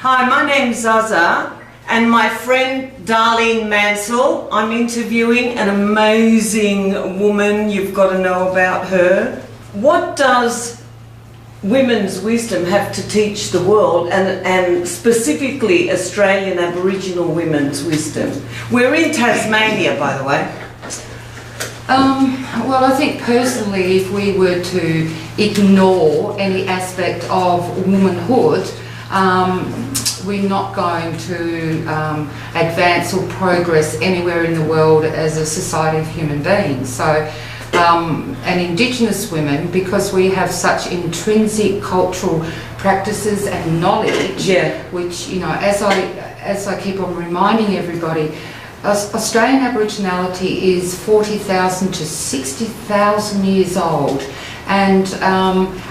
Hi, my name's Azzah, and my friend Darlene Mansell. I'm interviewing an amazing woman. You've got to know about her. What does women's wisdom have to teach the world, and specifically Australian Aboriginal women's wisdom? We're in Tasmania, by the way. Well, I think personally, if we were to ignore any aspect of womanhood, we're not going to advance or progress anywhere in the world as a society of human beings. So, and Indigenous women, because we have such intrinsic cultural practices and knowledge, which, you know, as I keep on reminding everybody, Australian Aboriginality is 40,000 to 60,000 years old. And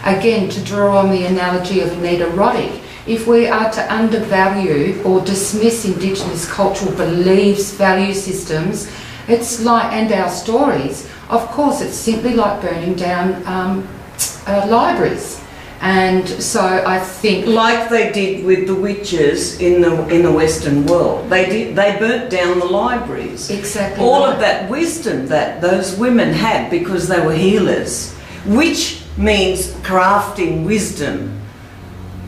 again, to draw on the analogy of Anita Roddick, if we are to undervalue or dismiss Indigenous cultural beliefs, value systems, it's like, and our stories, of course, it's simply like burning down libraries. And so I think, like they did with the witches in the Western world, they burnt down the libraries. Exactly. All right. of that wisdom that those women had because they were healers, which means crafting wisdom.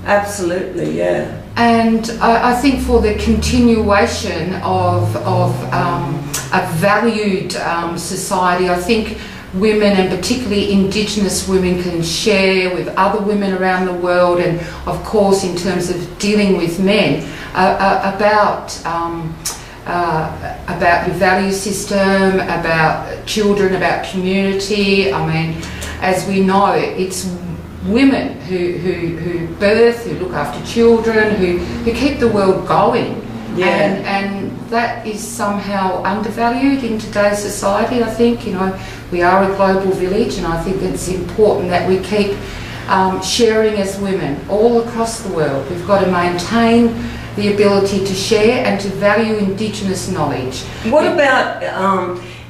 Absolutely, yeah. And I think for the continuation of a valued society, I think women, and particularly Indigenous women, can share with other women around the world, and of course in terms of dealing with men, about your value system, about children, about community. I mean, as we know, it's women who birth, who look after children, who keep the world going. And that is somehow undervalued in today's society. I think, you know, we are a global village, and I think it's important that we keep sharing as women all across the world. We've got to maintain the ability to share and to value Indigenous knowledge. What about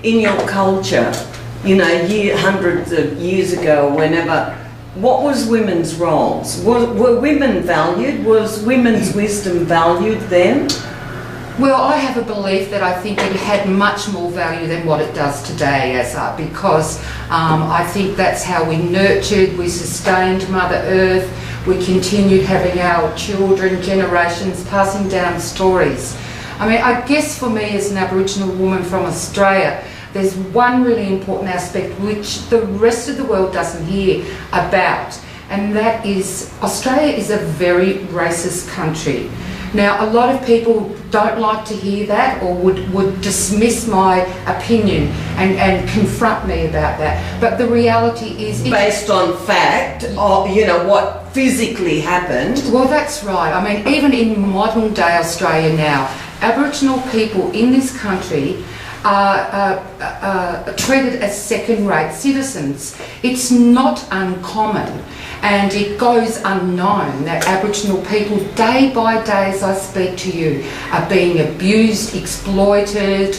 in your culture, you know, hundreds of years ago, whenever, what was women's roles? Were women valued? Was women's wisdom valued then? Well, I have a belief that I think it had much more value than what it does today, Azzah, because I think that's how we nurtured, we sustained Mother Earth, we continued having our children, generations, passing down stories. I mean, I guess for me as an Aboriginal woman from Australia, there's one really important aspect which the rest of the world doesn't hear about, and that is Australia is a very racist country. Now, a lot of people don't like to hear that, or would dismiss my opinion and confront me about that. But the reality is, based on fact, or, you know, what physically happened. Well, that's right. I mean, even in modern day Australia now, Aboriginal people in this country are treated as second-rate citizens. It's not uncommon, and it goes unknown that Aboriginal people, day by day as I speak to you, are being abused, exploited,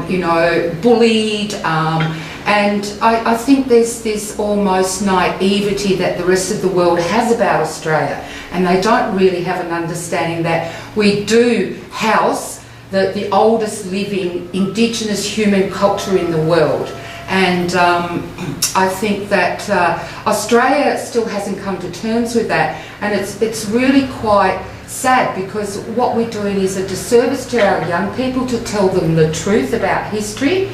you know, bullied, and I think there's this almost naivety that the rest of the world has about Australia, and they don't really have an understanding that we do house the oldest living Indigenous human culture in the world. And I think that Australia still hasn't come to terms with that, and it's really quite sad, because what we're doing is a disservice to our young people to tell them the truth about history.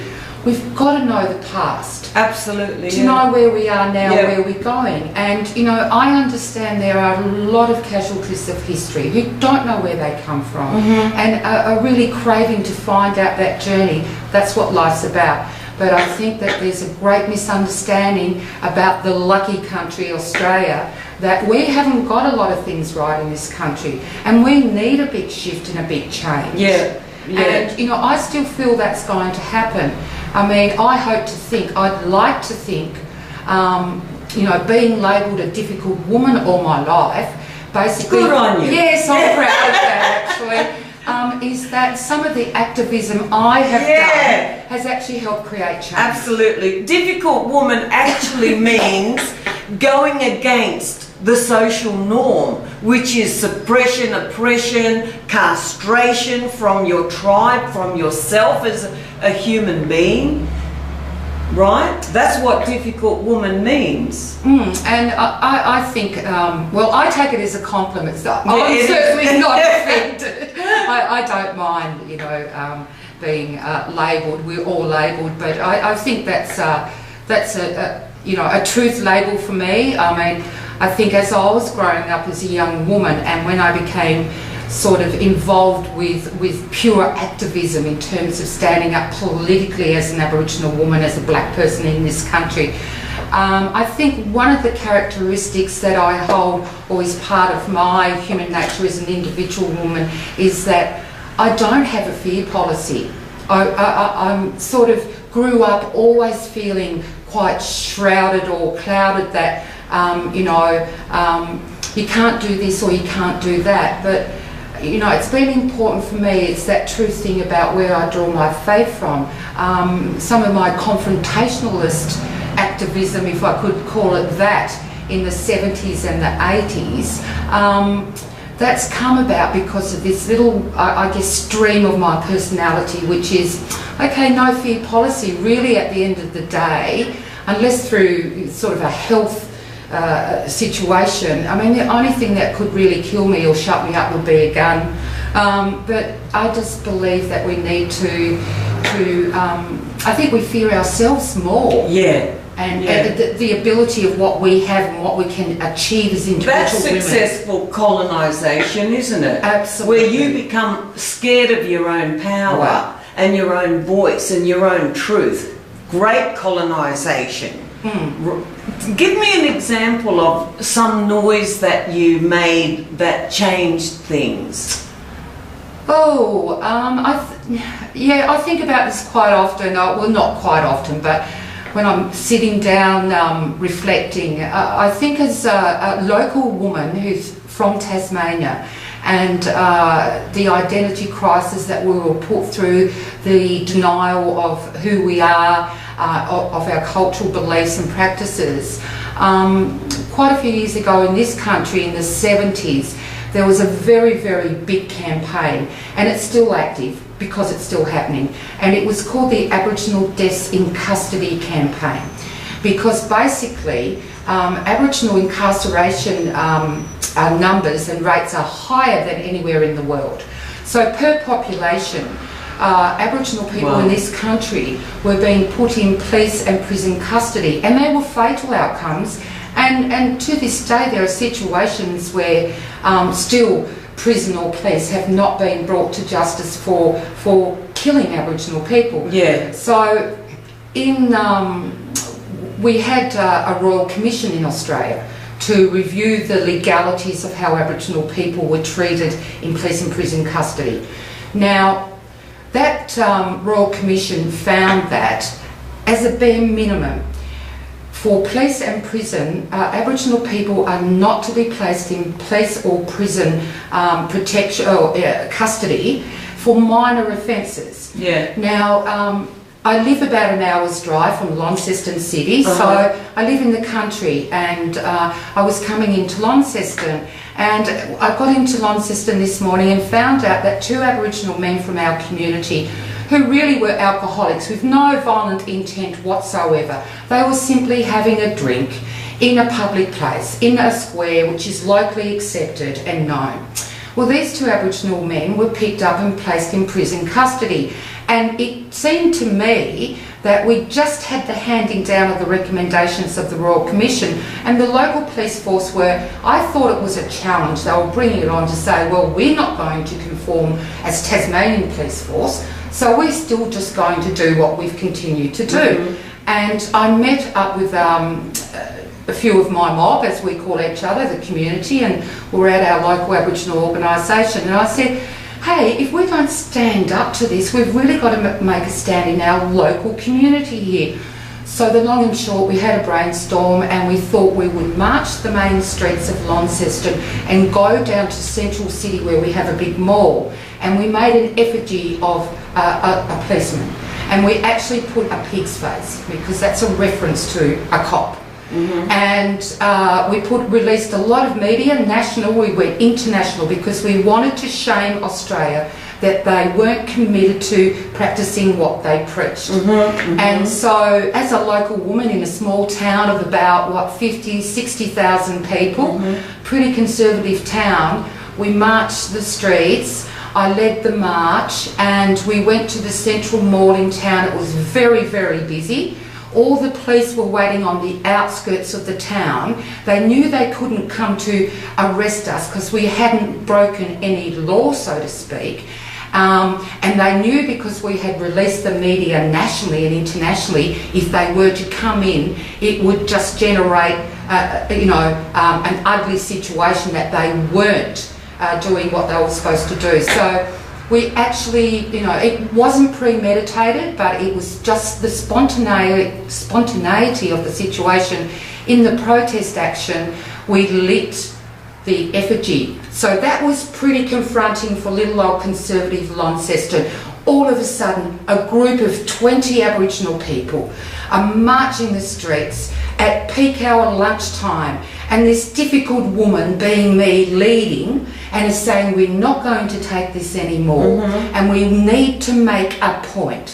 We've got to know the past. Absolutely. To know where we are now, where we're going. And, you know, I understand there are a lot of casualties of history who don't know where they come from, and are really craving to find out that journey. That's what life's about. But I think that there's a great misunderstanding about the lucky country, Australia, that we haven't got a lot of things right in this country, and we need a big shift and a big change. And, you know, I still feel that's going to happen. I mean, I'd like to think, you know, being labelled a difficult woman all my life, basically... Good on you. Yes, I'm proud of that, actually. Is that some of the activism I have done has actually helped create change. Absolutely. Difficult woman actually means going against the social norm, which is suppression, oppression, castration from your tribe, from yourself as a human being, right? That's what difficult woman means. And I think, well, I take it as a compliment. So I'm certainly not offended. I don't mind, you know, being labelled. We're all labelled, but I think that's a you know, a truth label for me. I mean, I think as I was growing up as a young woman, and when I became sort of involved with pure activism in terms of standing up politically as an Aboriginal woman, as a black person in this country, I think one of the characteristics that I hold, or is part of my human nature as an individual woman, is that I don't have a fear policy. I'm sort of grew up always feeling quite shrouded or clouded that, you know, you can't do this or you can't do that. But, you know, it's been important for me. It's that true thing about where I draw my faith from. Some of my confrontationalist activism, if I could call it that, in the 70s and the 80s, that's come about because of this little, I guess, stream of my personality, which is, okay, no fear policy. Really, at the end of the day, unless through sort of a health situation, I mean, the only thing that could really kill me or shut me up would be a gun. But I just believe that we need to I think we fear ourselves more. Yeah. And the ability of what we have and what we can achieve as individual That's women. successful colonisation, isn't it? Absolutely. Where you become scared of your own power Wow. and your own voice and your own truth. Great colonisation. Give me an example of some noise that you made that changed things. Oh, I think about this quite often. Well, not quite often, but when I'm sitting down reflecting, I think as a local woman who's from Tasmania, and the identity crisis that we were put through, the denial of who we are, of our cultural beliefs and practices. Quite a few years ago in this country, in the 70s, there was a very, very big campaign, and it's still active because it's still happening, and it was called the Aboriginal Deaths in Custody campaign, because basically Aboriginal incarceration numbers and rates are higher than anywhere in the world. So per population, Aboriginal people in this country were being put in police and prison custody, and they were fatal outcomes. And to this day, there are situations where still prison or police have not been brought to justice for killing Aboriginal people. Yeah. So we had a Royal Commission in Australia to review the legalities of how Aboriginal people were treated in police and prison custody. Now, that Royal Commission found that, as a bare minimum, for police and prison, Aboriginal people are not to be placed in police or prison protection or custody for minor offences. Yeah. Now, I live about an hour's drive from Launceston City, so I live in the country, and I was coming into Launceston, and I got into Launceston this morning and found out that 2 Aboriginal men from our community, who really were alcoholics with no violent intent whatsoever, they were simply having a drink in a public place, in a square which is locally accepted and known. Well, these 2 Aboriginal men were picked up and placed in prison custody, and it seemed to me that we just had the handing down of the recommendations of the Royal Commission, and the local police force I thought it was a challenge. They were bringing it on to say, well, we're not going to conform as Tasmanian police force, so we're still just going to do what we've continued to do. And I met up with a few of my mob, as we call each other, the community, and we're at our local Aboriginal organisation, and I said, hey, if we don't stand up to this, we've really got to make a stand in our local community here. So the long and short, we had a brainstorm, and we thought we would march the main streets of Launceston and go down to Central City where we have a big mall, and we made an effigy of a policeman, and we actually put a pig's face, because that's a reference to a cop. and we released a lot of media, national, we went international, because we wanted to shame Australia that they weren't committed to practicing what they preached. And so as a local woman in a small town of about, 60,000 people, pretty conservative town, we marched the streets. I led the march, and we went to the central mall in town. It was very, very busy. All the police were waiting on the outskirts of the town. They knew they couldn't come to arrest us because we hadn't broken any law, so to speak. And they knew, because we had released the media nationally and internationally, if they were to come in, it would just generate, an ugly situation that they weren't doing what they were supposed to do. So we actually, it wasn't premeditated, but it was just the spontaneity of the situation. In the protest action, we lit the effigy. So that was pretty confronting for little old conservative Launceston. All of a sudden, a group of 20 Aboriginal people are marching the streets at peak hour lunchtime, and this difficult woman, being me, leading, and is saying, we're not going to take this anymore, and we need to make a point.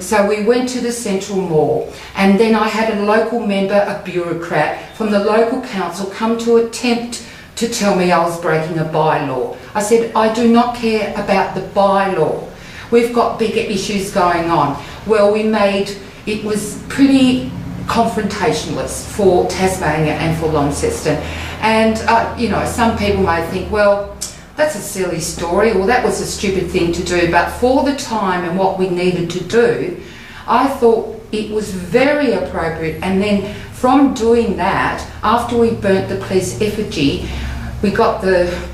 So we went to the Central Mall, and then I had a local member, a bureaucrat from the local council, come to attempt to tell me I was breaking a bylaw. I said, I do not care about the bylaw. We've got bigger issues going on. Well, it was pretty confrontationalist for Tasmania and for Launceston. And, some people may think, well, that's a silly story, or that was a stupid thing to do. But for the time and what we needed to do, I thought it was very appropriate. And then from doing that, after we burnt the police effigy, we got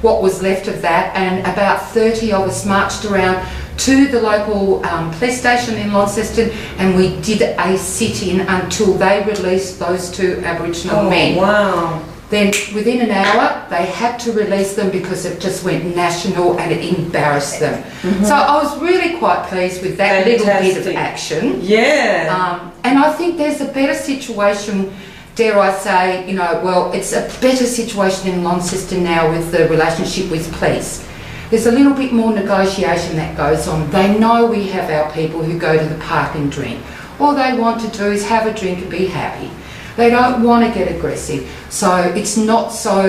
what was left of that, and about 30 of us marched around to the local police station in Launceston, and we did a sit-in until they released those 2 Aboriginal men. Wow. Then within an hour, they had to release them because it just went national and it embarrassed them. So I was really quite pleased with that little bit of action. Yeah. And I think there's a better situation, dare I say, it's a better situation in Launceston now with the relationship with police. There's a little bit more negotiation that goes on. They know we have our people who go to the park and drink. All they want to do is have a drink and be happy. They don't want to get aggressive. So it's not so,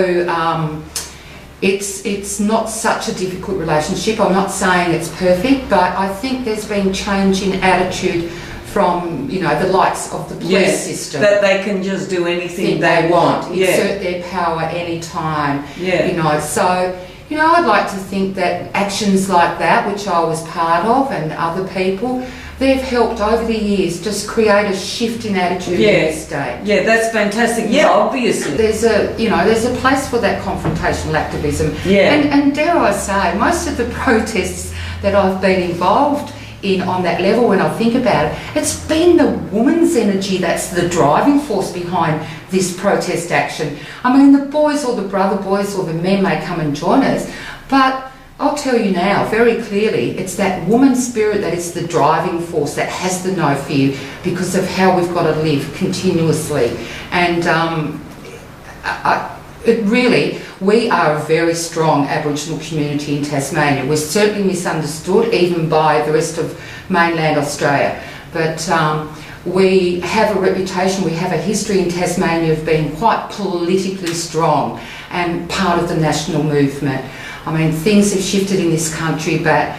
it's not such a difficult relationship. I'm not saying it's perfect, but I think there's been change in attitude from, the likes of the police system. That they can just do anything they want. Exert their power anytime. So, I'd like to think that actions like that, which I was part of, and other people, they've helped over the years just create a shift in attitude in this state. Yeah, that's fantastic. Yeah, obviously. There's a place for that confrontational activism. Yeah. And dare I say, most of the protests that I've been involved in on that level, when I think about it, it's been the woman's energy that's the driving force behind this protest action. I mean, the boys or the brother boys or the men may come and join us, but I'll tell you now very clearly, it's that woman spirit that is the driving force, that has the no fear, because of how we've got to live continuously. And we are a very strong Aboriginal community in Tasmania. We're certainly misunderstood even by the rest of mainland Australia. But we have a reputation, we have a history in Tasmania of being quite politically strong and part of the national movement. I mean, things have shifted in this country, but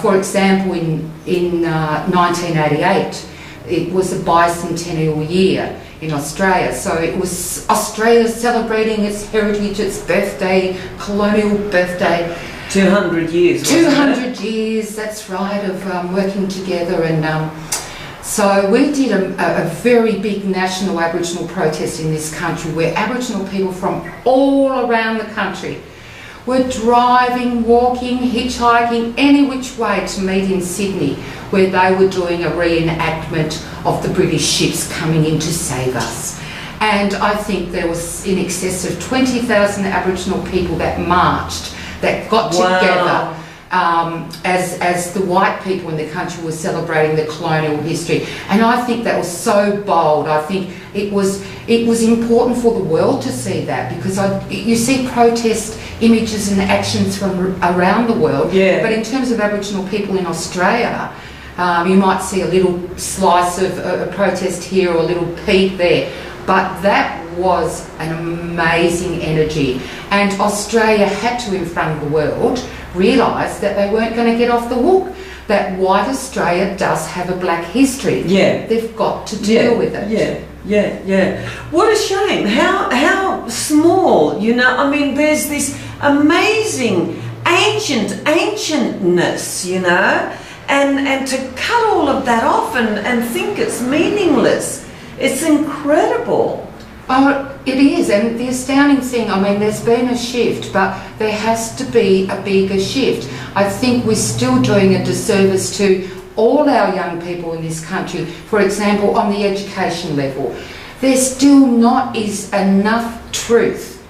for example, in 1988, it was a bicentennial year in Australia. So it was Australia celebrating its heritage, its birthday, colonial birthday. 200 years, 200 years, that's right, of working together. And so we did a very big national Aboriginal protest in this country, where Aboriginal people from all around the country were driving, walking, hitchhiking, any which way to meet in Sydney, where they were doing a reenactment of the British ships coming in to save us. And I think there was in excess of 20,000 Aboriginal people that marched, that got together as the white people in the country were celebrating the colonial history. And I think that was so bold. I think it was important for the world to see that, because you see protest images and actions from around the world. Yeah. But in terms of Aboriginal people in Australia, you might see a little slice of a protest here or a little peak there. But that was an amazing energy. And Australia had to, in front of the world, realise that they weren't going to get off the hook, that white Australia does have a black history. Yeah. They've got to deal with it. Yeah. What a shame. How small, you know. I mean, there's this amazing ancientness, you know, and to cut all of that off and think it's meaningless. It's incredible. Oh, it is, and the astounding thing, I mean, there's been a shift, but there has to be a bigger shift. I think we're still doing a disservice to all our young people in this country. For example, on the education level, there still not is enough truth,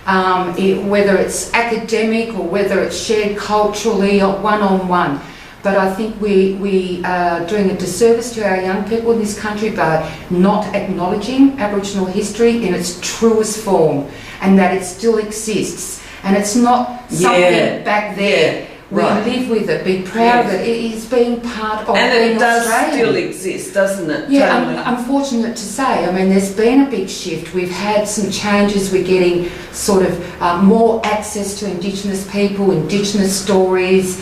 whether it's academic or whether it's shared culturally or one-on-one. But I think we are doing a disservice to our young people in this country by not acknowledging Aboriginal history in its truest form, and that it still exists. And it's not something back there. We live with it, be proud of it. It is being part of and being it does Australian. still exist, doesn't it? Yeah, Totally. I'm fortunate to say, I mean, there's been a big shift. We've had some changes. We're getting sort of more access to Indigenous people, Indigenous stories.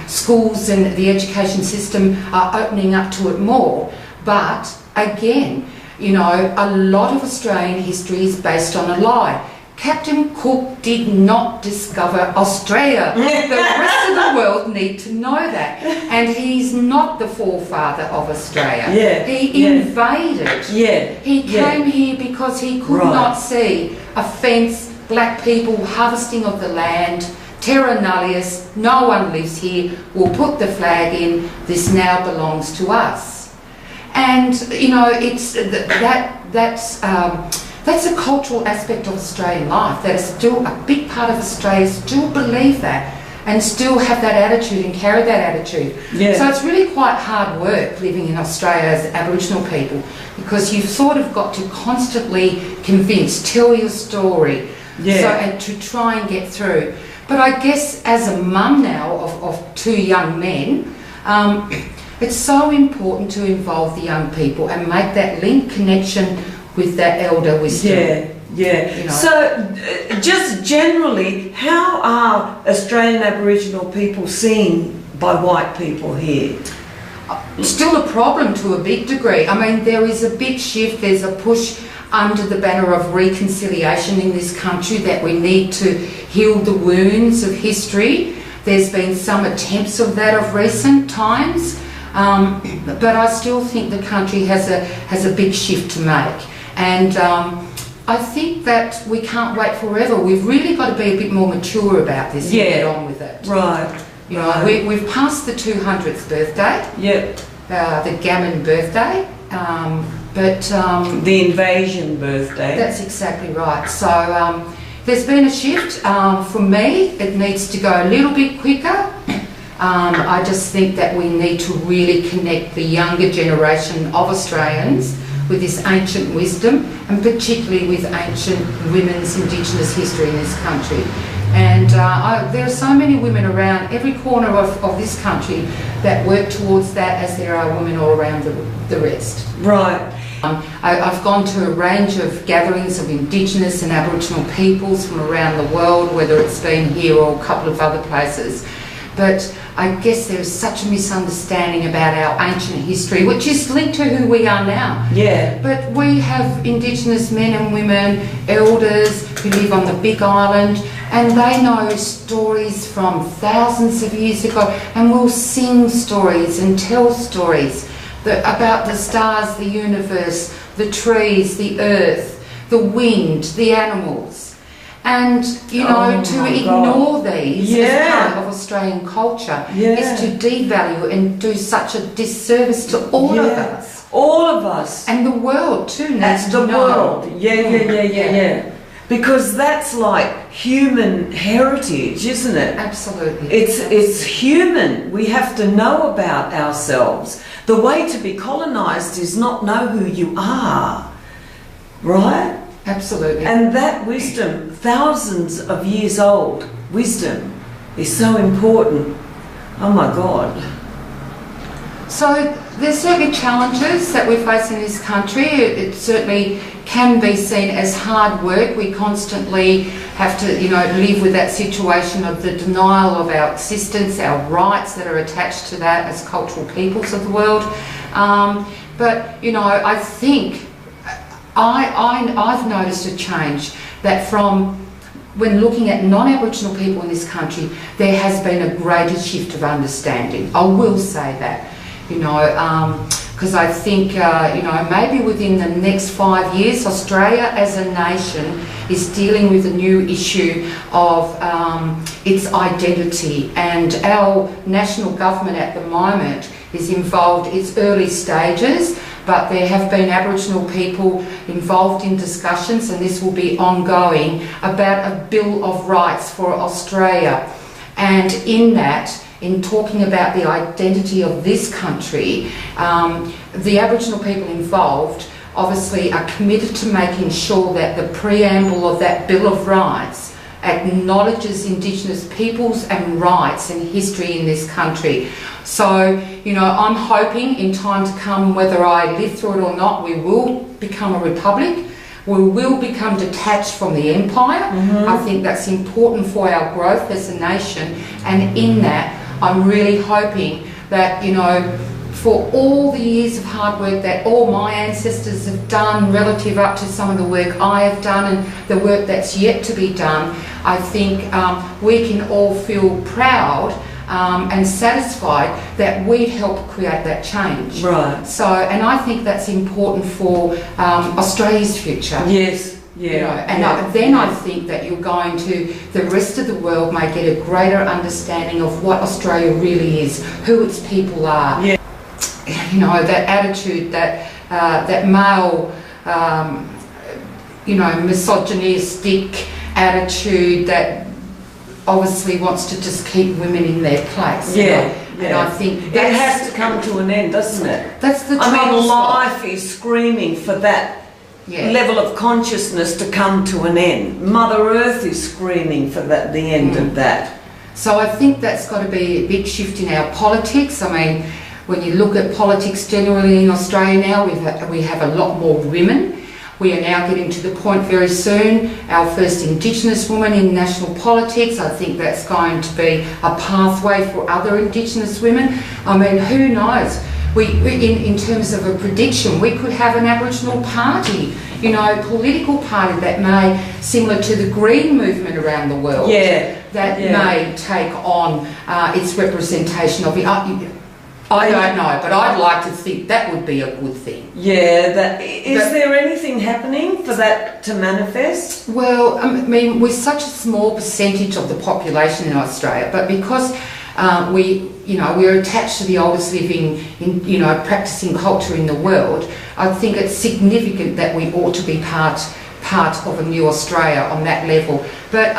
Schools and the education system are opening up to it more. But again, you know, a lot of Australian history is based on a lie. Captain Cook did not discover Australia. The rest of the world need to know that. And he's not the forefather of Australia. He invaded. He came here because he could not see a fence, black people, harvesting of the land, terra nullius, no one lives here, we'll put the flag in, this now belongs to us. And, you know, it's that's a cultural aspect of Australian life, that is still a big part of Australia, still believe that and still have that attitude and carry that attitude. So it's really quite hard work living in Australia as Aboriginal people, because you've sort of got to constantly convince, tell your story, and to try and get through. But I guess as a mum now of two young men, it's so important to involve the young people and make that link connection with that elder wisdom. You know. So, just generally, how are Australian Aboriginal people seen by white people here? Still a problem to a big degree. I mean, there is a big shift. There's a push under the banner of reconciliation in this country, that we need to heal the wounds of history. There's been some attempts of that of recent times, but I still think the country has a big shift to make. And I think that we can't wait forever. We've really got to be a bit more mature about this and get on with it. You know, we've passed the 200th birthday. The Gammon birthday. But the invasion birthday. That's exactly right. So there's been a shift. For me, it needs to go a little bit quicker. I just think that we need to really connect the younger generation of Australians with this ancient wisdom, and particularly with ancient women's Indigenous history in this country. And there are so many women around every corner of this country that work towards that, as there are women all around the rest. I've gone to a range of gatherings of Indigenous and Aboriginal peoples from around the world, whether it's been here or a couple of other places. But I guess there is such a misunderstanding about our ancient history, which is linked to who we are now. But we have Indigenous men and women, elders who live on the Big Island, and they know stories from thousands of years ago, and will sing stories and tell stories about the stars, the universe, the trees, the earth, the wind, the animals. And, you know, to ignore these as part of Australian culture is to devalue and do such a disservice to all of us. All of us. And the world too. That's the world. because that's like human heritage, isn't it? Absolutely. It's human. We have to know about ourselves. The way to be colonised is not know who you are, right? Absolutely. And that wisdom, thousands of years old wisdom, is so important. Oh my God. So there's certainly challenges that we face in this country. It certainly can be seen as hard work. We constantly have to, live with that situation of the denial of our existence, our rights that are attached to that as cultural peoples of the world. But I think I've noticed a change that from when looking at non-Aboriginal people in this country, there has been a greater shift of understanding. I will say that. Because I think, maybe within the next 5 years, Australia as a nation is dealing with a new issue of its identity, and our national government at the moment is involved, it's early stages, but there have been Aboriginal people involved in discussions, and this will be ongoing, about a Bill of Rights for Australia. And in talking about the identity of this country, the Aboriginal people involved obviously are committed to making sure that the preamble of that Bill of Rights acknowledges Indigenous peoples and rights and history in this country. So, I'm hoping in time to come, whether I live through it or not, we will become a republic. We will become detached from the empire. Mm-hmm. I think that's important for our growth as a nation, and in that, I'm really hoping that, for all the years of hard work that all my ancestors have done relative up to some of the work I have done and the work that's yet to be done, I think we can all feel proud and satisfied that we helped create that change. Right. So, and I think that's important for Australia's future. Yes. Yeah. I think that you're going to, the rest of the world may get a greater understanding of what Australia really is, who its people are. Yeah. That attitude, that male, misogynistic attitude that obviously wants to just keep women in their place. Yeah. And I think it has to come to an end, doesn't it? That's the life is screaming for that. Yeah. Level of consciousness to come to an end. Mother Earth is screaming for the end of that. So I think that's got to be a big shift in our politics. I mean, when you look at politics generally in Australia now, we have a lot more women. We are now getting to the point very soon, our first Indigenous woman in national politics. I think that's going to be a pathway for other Indigenous women. I mean, who knows? In terms of a prediction, we could have an Aboriginal party, political party that may, similar to the Green movement around the world, may take on its representation of it. I don't know, but I'd like to think that would be a good thing. Yeah, is there anything happening for that to manifest? Well, I mean, we're such a small percentage of the population in Australia, but because we're attached to the oldest living, practicing culture in the world, I think it's significant that we ought to be part of a new Australia on that level. But,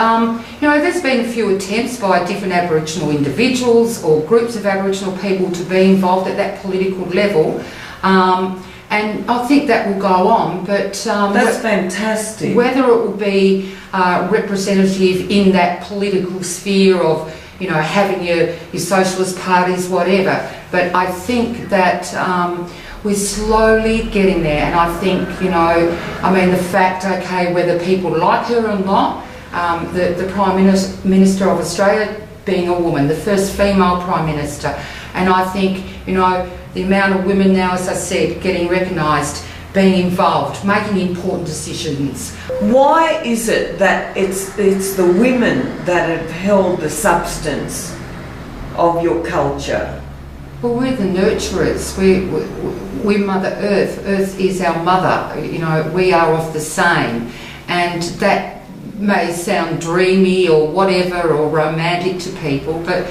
there's been a few attempts by different Aboriginal individuals or groups of Aboriginal people to be involved at that political level. And I think that will go on, but... that's fantastic. Whether it will be representative in that political sphere of, having your socialist parties, whatever. But I think that we're slowly getting there, and I think, the fact, whether people like her or not, the Prime Minister of Australia being a woman, the first female Prime Minister, and I think, the amount of women now, as I said, getting recognised, being involved, making important decisions. Why is it that it's the women that have held the substance of your culture? Well, we're the nurturers. We're Mother Earth. Earth is our mother. We are of the same. And that may sound dreamy or whatever or romantic to people, but,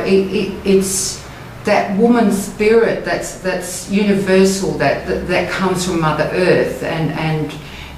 it's that woman spirit that's universal, that comes from Mother Earth, and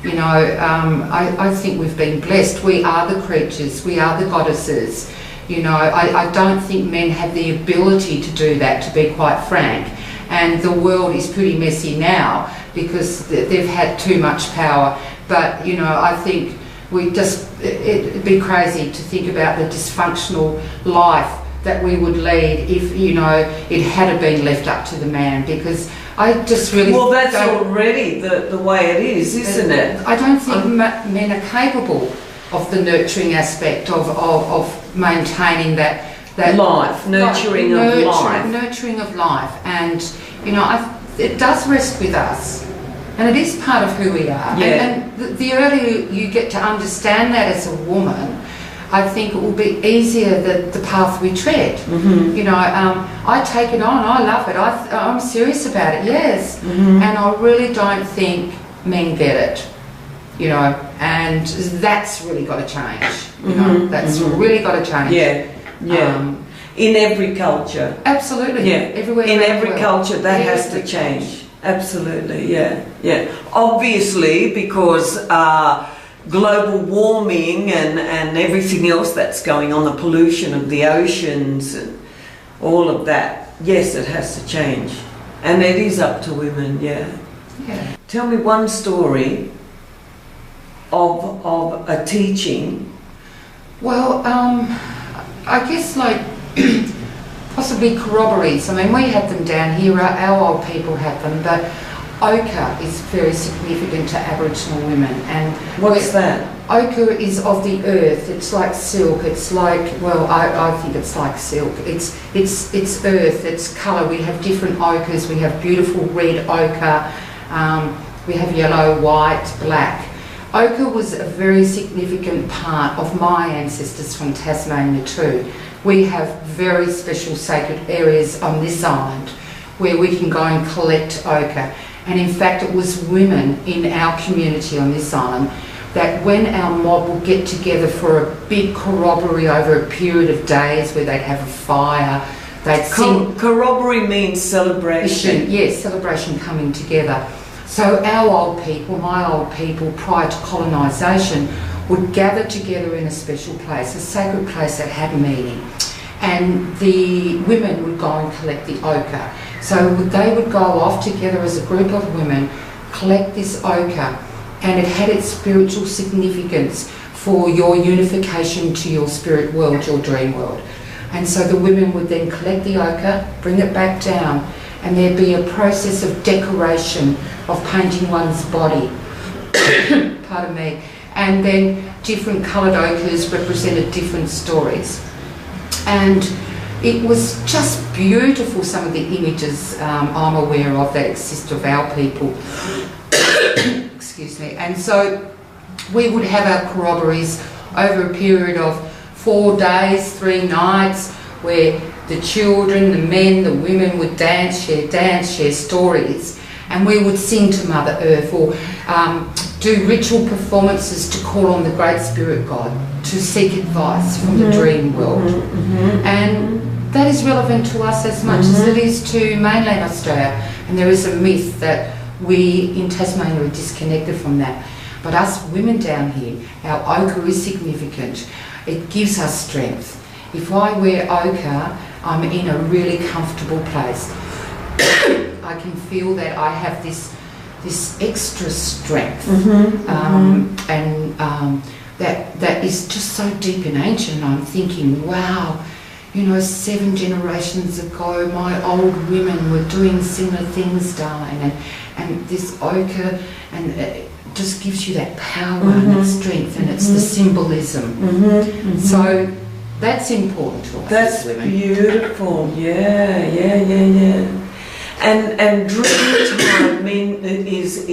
You know, I think we've been blessed. We are the creatures, we are the goddesses. You know, I don't think men have the ability to do that, to be quite frank. And the world is pretty messy now because they've had too much power. But, you know, I think it'd be crazy to think about the dysfunctional life that we would lead if, you know, it had been left up to the man, because I just really... Well, that's already the way it is, isn't it? I don't think men are capable of the nurturing aspect of maintaining that life, nurturing of life. Nurturing of life. And, you know, it does rest with us. And it is part of who we are. Yeah. And the earlier you get to understand that as a woman, I think it will be easier the path we tread. Mm-hmm. You know, I take it on, I love it, I'm serious about it, yes. Mm-hmm. And I really don't think men get it, you know, and that's really got to change. You know, that's really got to change. Yeah, yeah. In every culture. Absolutely. Yeah. Everywhere. In every culture, that has to change. Absolutely, yeah, yeah. Obviously, because global warming and everything else that's going on, the pollution of the oceans and all of that, yes, it has to change. And it is up to women, yeah. Yeah. Tell me one story of a teaching. Well, I guess like possibly corroborees. I mean, we had them down here, our old people had them, but ochre is very significant to Aboriginal women. And what's that? Ochre is of the earth. It's like silk. It's like, well, I think it's like silk. It's earth. It's colour. We have different ochres. We have beautiful red ochre. We have yellow, white, black. Ochre was a very significant part of my ancestors from Tasmania too. We have very special sacred areas on this island where we can go and collect ochre. And in fact, it was women in our community on this island that when our mob would get together for a big corroboree over a period of days where they'd have a fire, they'd sing... Corroboree means celebration. Yes, celebration coming together. So our old people, my old people, prior to colonisation, would gather together in a special place, a sacred place that had meaning. And the women would go and collect the ochre. So they would go off together as a group of women, collect this ochre, and it had its spiritual significance for your unification to your spirit world, your dream world. And so the women would then collect the ochre, bring it back down, and there'd be a process of decoration, of painting one's body. Pardon me. And then different coloured ochres represented different stories. And it was just beautiful, some of the images I'm aware of that exist of our people. Excuse me. And so we would have our corroborees over a period of 4 days, 3 nights, where the children, the men, the women would share stories, and we would sing to Mother Earth or do ritual performances to call on the Great Spirit God to seek advice from the dream world. And that is relevant to us as much as it is to mainland Australia. And there is a myth that we in Tasmania are disconnected from that. But us women down here, our ochre is significant. It gives us strength. If I wear ochre, I'm in a really comfortable place. I can feel that I have this extra strength, that is just so deep and ancient. I'm thinking, wow, you know, 7 generations ago, my old women were doing similar things, Darlene, and this ochre, and it just gives you that power and that strength, and it's the symbolism. So that's important to us. That's women. Beautiful. Yeah. And dream time is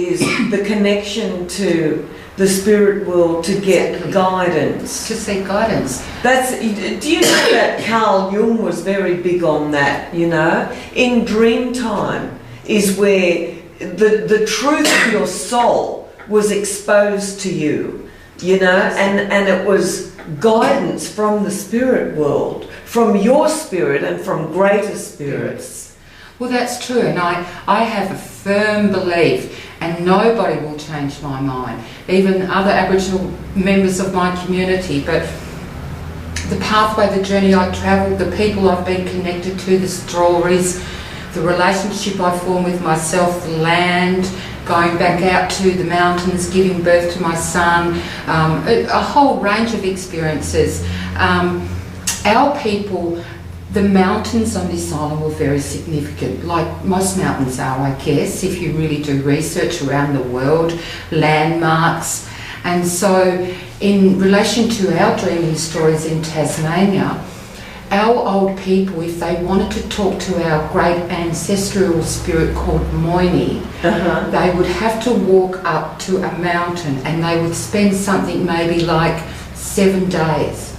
the connection to the spirit world to get guidance. To seek guidance. Do you know that Carl Jung was very big on that, you know? In dream time is where the truth of your soul was exposed to you, you know, and it was guidance from the spirit world, from your spirit and from greater spirits. Well, that's true, and I have a firm belief, and and nobody will change my mind, even other Aboriginal members of my community. But the pathway, the journey I travelled, the people I've been connected to, the stories, the relationship I formed with myself, the land, going back out to the mountains, giving birth to my son, a whole range of experiences. Our people, the mountains on this island were very significant, like most mountains are, I guess, if you really do research around the world, landmarks. And so in relation to our dreaming stories in Tasmania, our old people, if they wanted to talk to our great ancestral spirit called Moini, they would have to walk up to a mountain, and they would spend something maybe like 7 days.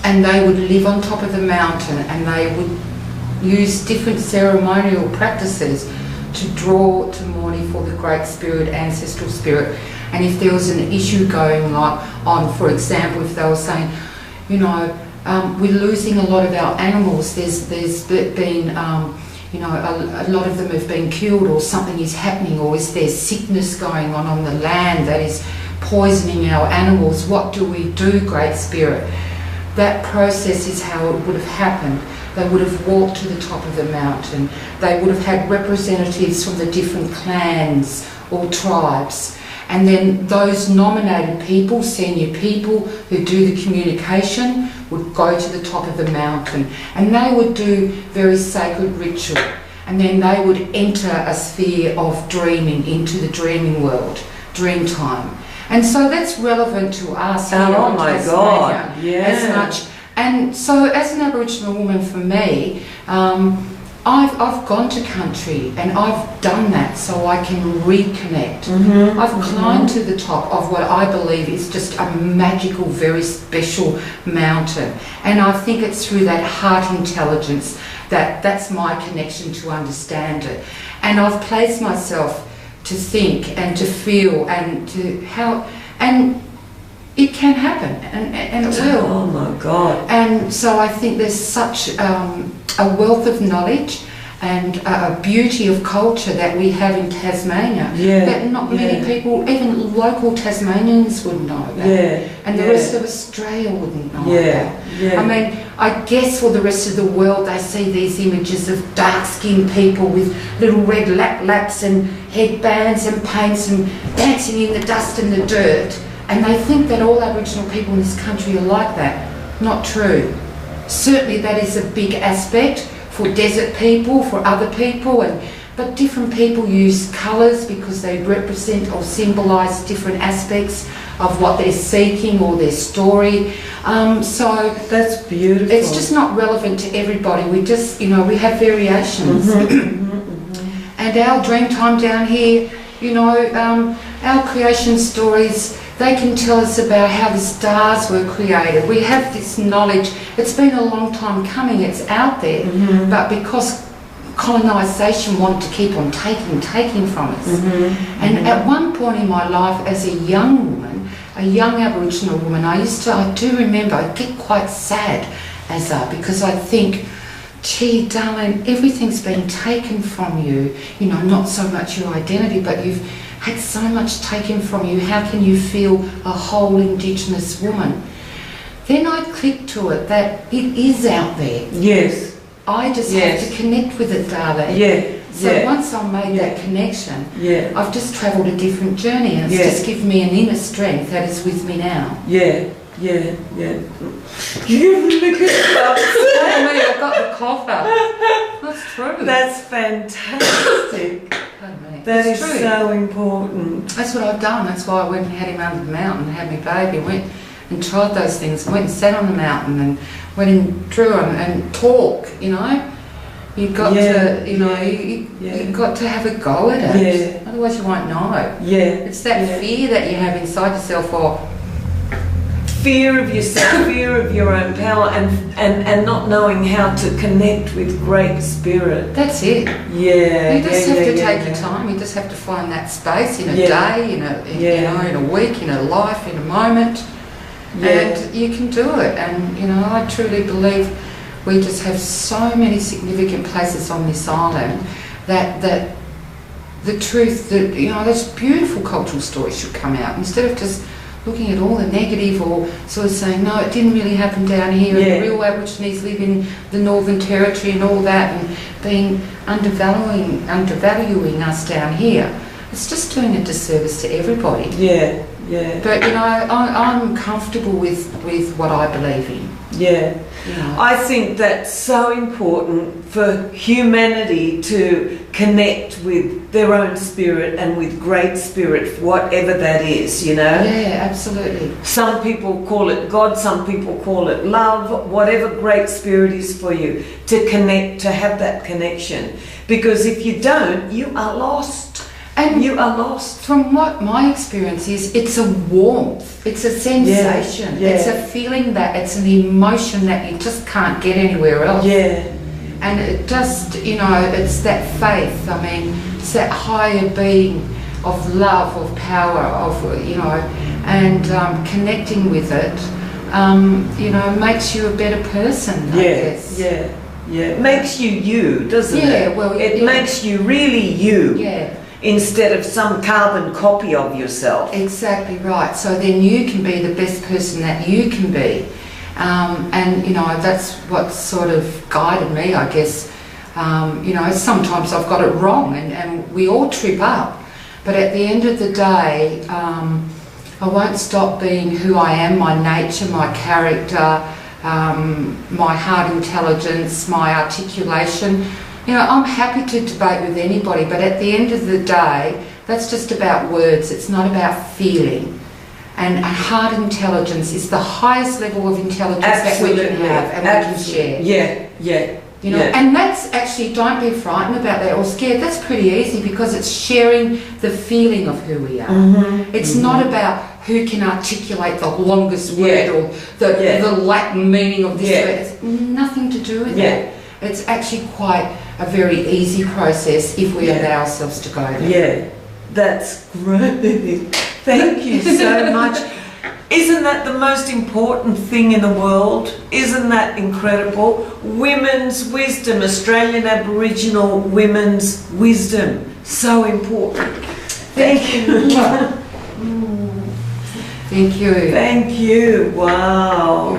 And they would live on top of the mountain, and they would use different ceremonial practices to draw to Moini for the great spirit, ancestral spirit. And if there was an issue going on, for example, if they were saying, you know, we're losing a lot of our animals, there's been, you know, a lot of them have been killed, or something is happening, or is there sickness going on the land that is poisoning our animals, what do we do, Great Spirit? That process is how it would have happened. They would have walked to the top of the mountain. They would have had representatives from the different clans or tribes. And then those nominated people, senior people who do the communication, would go to the top of the mountain, and they would do very sacred ritual, and then they would enter a sphere of dreaming into the dreaming world, dream time. And so that's relevant to us here oh my Tasmania, God, yeah. as much. And so as an Aboriginal woman, for me, I've gone to country and I've done that so I can reconnect. I've climbed to the top of what I believe is just a magical, very special mountain. And I think it's through that heart intelligence that's my connection to understand it. And I've placed myself to think and to feel and to how, and it can happen, and it will. Oh my God. And so I think there's such a wealth of knowledge and a beauty of culture that we have in Tasmania that not many people, even local Tasmanians, would know about. And the rest of Australia wouldn't know about. I mean, I guess for the rest of the world they see these images of dark-skinned people with little red laps and headbands and paints and dancing in the dust and the dirt, and they think that all Aboriginal people in this country are like that. Not true. Certainly that is a big aspect for desert people, for other people, but different people use colours because they represent or symbolise different aspects of what they're seeking or their story. So that's beautiful. It's just not relevant to everybody. We just, you know, we have variations. And our dream time down here, you know, our creation stories, they can tell us about how the stars were created. We have this knowledge. It's been a long time coming. It's out there. But because colonisation wanted to keep on taking from us. And at one point in my life as a young woman, a young Aboriginal woman, I do remember, I get quite sad, Azzah, because I think, gee, darling, everything's been taken from you. You know, not so much your identity, but you've had so much taken from you. How can you feel a whole Indigenous woman? Then I clicked to it that it is out there. Yes. I just have to connect with it, darling. So once I made that connection, I've just travelled a different journey, and it's just given me an inner strength that is with me now. You look at I've got the cough up. That's true. That's fantastic. That is true. so important. That's what I've done. That's why I went and had him under the mountain and had my baby. Went and tried those things. Went and sat on the mountain and went and drew and talk, you know. You've got to, you know, you've got to have a go at it. Otherwise you won't know. It's that fear that you have inside yourself, or fear of yourself, fear of your own power, and not knowing how to connect with Great Spirit. That's it. You just have to take your time. You just have to find that space in a day, in a week, in a life, in a moment, and you can do it. And you know, I truly believe we just have so many significant places on this island that the truth that, you know, those beautiful cultural stories should come out instead of just looking at all the negative or sort of saying, no, it didn't really happen down here, and the real Aborigines live in the Northern Territory and all that, and being undervaluing us down here. It's just doing a disservice to everybody. Yeah, yeah. But, you know, I'm comfortable with what I believe in. Yeah. Yeah. I think that's so important for humanity to connect with their own spirit and with great spirit, whatever that is, you know? Yeah, absolutely. Some people call it God, some people call it love, whatever great spirit is for you, to connect, to have that connection. Because if you don't, you are lost. And you are lost. From what my experience is, it's a warmth, it's a sensation, it's a feeling, that it's an emotion that you just can't get anywhere else. Yeah. And it just, you know, it's that faith, I mean, it's that higher being of love, of power, of, you know, and connecting with it, you know, makes you a better person, I guess. Yeah, yeah. Makes you you, doesn't it? Yeah, well, it makes you really you. Yeah. Instead of some carbon copy of yourself. Exactly right. So then you can be the best person that you can be. And, you know, that's what sort of guided me, I guess. You know, sometimes I've got it wrong and we all trip up. But at the end of the day, I won't stop being who I am, my nature, my character, my heart intelligence, my articulation. You know, I'm happy to debate with anybody, but at the end of the day, that's just about words. It's not about feeling. And heart intelligence is the highest level of intelligence that we can have and we can share. Yeah, yeah. You know, and that's actually, don't be frightened about that or scared. That's pretty easy because it's sharing the feeling of who we are. It's not about who can articulate the longest word or the Latin meaning of this word. It's nothing to do with that. It's actually quite a very easy process if we allow ourselves to go there. Yeah, that's great. Thank you so much. Isn't that the most important thing in the world? Isn't that incredible? Women's wisdom, Australian Aboriginal women's wisdom. So important. Thank you. Thank you. Thank you. Wow.